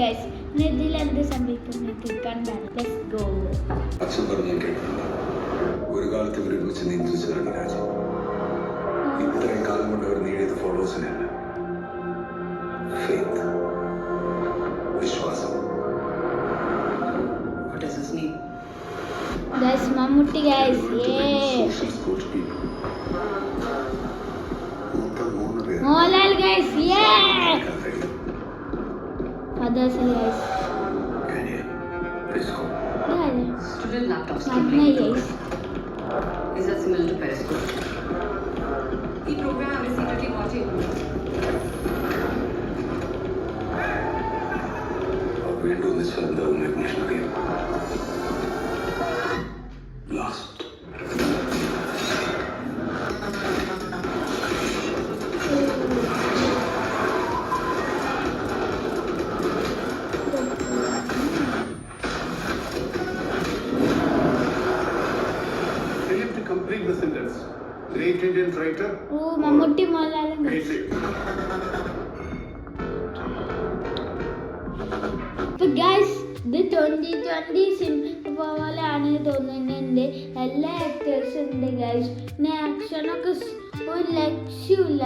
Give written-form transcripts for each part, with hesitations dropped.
Guys. ഇതിൽ എന്ത് സംഭവിക്കുന്നത് കണ്ടാണ്. Let's go. അച്ഛൻ പറഞ്ഞു കേട്ടിട്ടുണ്ട്, ഒരു കാലത്ത് ഇവർ ഒരുമിച്ച് നിയന്ത്രിച്ചതാണ് രാജ്യം. ഇത്രയും കാലം കൊണ്ട് അവർ നേടിയത് ഫോളോവേഴ്സിനെയല്ല, ഫെയ്ത്ത്, വിശ്വാസം. Guys Mammootty guys. Mohanlal guys. Fathers guys. Student laptops Magna guys. These are similar to Periscope. The program is secretly watching. വീണ്ടും നിശ്ചലതാവും അഡ്മിഷൻ അറിയാം. Last complete the sentence. Great Indian writer. Oh, Mammootty മോഹൻലാലും ഗൈസ്. ഇപ്പൊ ഗൈസ് ഇത് 2020 cinema പോലെയാണ് തോന്നുന്നുണ്ട്. എല്ലാ ആക്ടേഴ്സും ഉണ്ട് guys. പിന്നെ ആക്ഷനൊക്കെ ഒരു ലക്ഷ്യമില്ല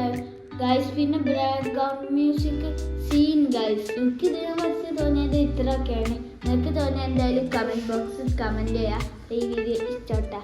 ഗൈസ്. പിന്നെ ബാക്ക്ഗ്രൗണ്ട് മ്യൂസിക് സീൻ ഗൈസ്. എനിക്ക് ഇതിനെ കുറിച്ച് തോന്നിയത് ഇത്രയൊക്കെയാണ്. നിങ്ങൾക്ക് തോന്നിയ എന്തായാലും കമൻറ്റ് ബോക്സിൽ കമൻറ്റ് ചെയ്യുക. ഈ വീഡിയോ ഇഷ്ടപ്പെട്ട